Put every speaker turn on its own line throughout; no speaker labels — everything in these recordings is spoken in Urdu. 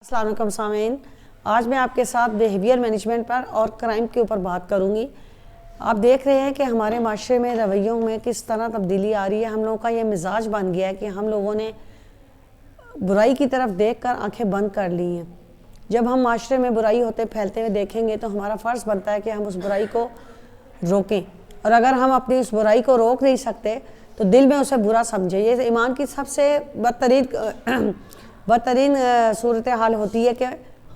السلام علیکم سامعین، آج میں آپ کے ساتھ بیہیویئر مینجمنٹ پر اور کرائم کے اوپر بات کروں گی۔ آپ دیکھ رہے ہیں کہ ہمارے معاشرے میں رویوں میں کس طرح تبدیلی آ رہی ہے۔ ہم لوگوں کا یہ مزاج بن گیا ہے کہ ہم لوگوں نے برائی کی طرف دیکھ کر آنکھیں بند کر لی ہیں۔ جب ہم معاشرے میں برائی ہوتے پھیلتے ہوئے دیکھیں گے تو ہمارا فرض بنتا ہے کہ ہم اس برائی کو روکیں، اور اگر ہم اپنی اس برائی کو روک نہیں سکتے تو دل میں اسے برا سمجھیں۔ یہ ایمان کی سب سے بدترین صورتحال ہوتی ہے کہ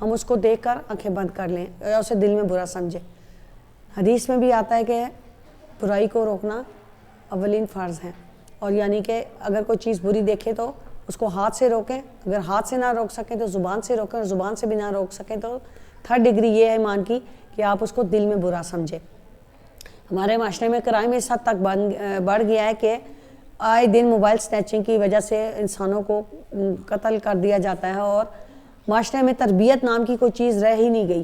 ہم اس کو دیکھ کر آنکھیں بند کر لیں یا اسے دل میں برا سمجھیں۔ حدیث میں بھی آتا ہے کہ برائی کو روکنا اولین فرض ہے، اور یعنی کہ اگر کوئی چیز بری دیکھے تو اس کو ہاتھ سے روکیں، اگر ہاتھ سے نہ روک سکیں تو زبان سے روکیں، اور زبان سے بھی نہ روک سکیں تو تھرڈ ڈگری یہ ہے ایمان کی کہ آپ اس کو دل میں برا سمجھیں۔ ہمارے معاشرے میں کرائم اس حد تک بڑھ گیا ہے کہ آئے دن موبائل سنیچنگ کی وجہ سے انسانوں کو قتل کر دیا جاتا ہے، اور معاشرے میں تربیت نام کی کوئی چیز رہ ہی نہیں گئی۔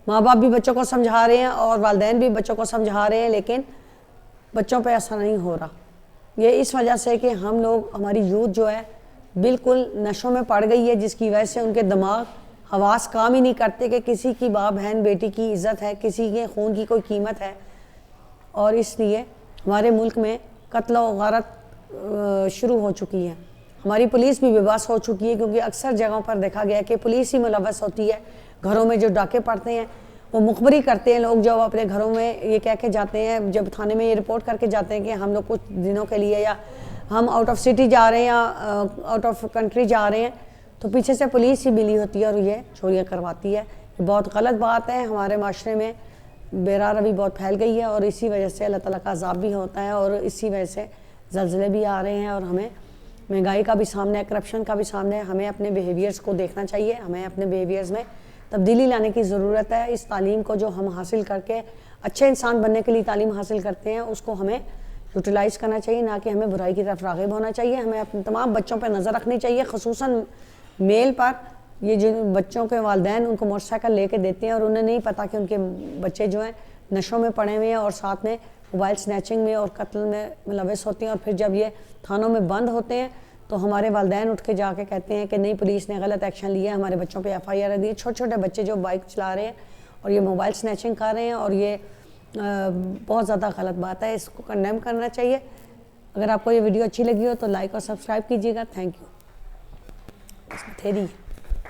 ماں باپ بھی بچوں کو سمجھا رہے ہیں اور والدین بھی بچوں کو سمجھا رہے ہیں، لیکن بچوں پہ اثر نہیں ہو رہا۔ یہ اس وجہ سے کہ ہم لوگ، ہماری یوتھ جو ہے بالکل نشوں میں پڑ گئی ہے، جس کی وجہ سے ان کے دماغ حواس کام ہی نہیں کرتے کہ کسی کی ماں بہن بیٹی کی عزت ہے، کسی کے خون کی کوئی قیمت ہے۔ اور اس لیے ہمارے ملک میں قتل و غارت شروع ہو چکی ہے۔ ہماری پولیس بھی بے بس ہو چکی ہے، کیونکہ اکثر جگہوں پر دیکھا گیا ہے کہ پولیس ہی ملوث ہوتی ہے۔ گھروں میں جو ڈاکے پڑتے ہیں وہ مخبری کرتے ہیں لوگ، جو اپنے گھروں میں یہ کہہ کے جاتے ہیں، جب تھانے میں یہ رپورٹ کر کے جاتے ہیں کہ ہم لوگ کچھ دنوں کے لیے یا ہم آؤٹ آف سٹی جا رہے ہیں یا آؤٹ آف کنٹری جا رہے ہیں، تو پیچھے سے پولیس ہی ملی ہوتی ہے اور یہ چوریاں کرواتی ہے۔ یہ بہت غلط بات ہے۔ ہمارے معاشرے میں بے راہ روی بہت پھیل گئی ہے، اور اسی وجہ سے اللہ تعالیٰ کا عذاب بھی ہوتا ہے، اور اسی وجہ سے زلزلے بھی آ رہے ہیں، اور ہمیں مہنگائی کا بھی سامنا ہے، کرپشن کا بھی سامنا ہے۔ ہمیں اپنے بیہیویئرز کو دیکھنا چاہیے، ہمیں اپنے بیہیویئرز میں تبدیلی لانے کی ضرورت ہے۔ اس تعلیم کو جو ہم حاصل کر کے اچھے انسان بننے کے لیے تعلیم حاصل کرتے ہیں، اس کو ہمیں یوٹیلائز کرنا چاہیے، نہ کہ ہمیں برائی کی طرف راغب ہونا چاہیے۔ ہمیں اپنے تمام بچوں پہ نظر رکھنی چاہیے، خصوصاً میل پر۔ یہ جن بچوں کے والدین ان کو موٹر سائیکل لے کے دیتے ہیں اور انہیں نہیں پتہ کہ ان کے بچے جو ہیں نشوں میں پڑے ہوئے ہیں اور ساتھ میں موبائل سنیچنگ میں اور قتل میں ملوث ہوتے ہیں، اور پھر جب یہ تھانوں میں بند ہوتے ہیں تو ہمارے والدین اٹھ کے جا کے کہتے ہیں کہ نہیں، پولیس نے غلط ایکشن لیا ہے، ہمارے بچوں پہ ایف آئی آر دی ہے۔ چھوٹے چھوٹے بچے جو بائک چلا رہے ہیں اور یہ موبائل سنیچنگ کر رہے ہیں، اور یہ بہت زیادہ غلط بات ہے، اس کو کنڈیم کرنا چاہیے۔ اگر آپ کو یہ ویڈیو اچھی لگی ہو تو لائک اور سبسکرائب کیجیے گا۔ Thank you.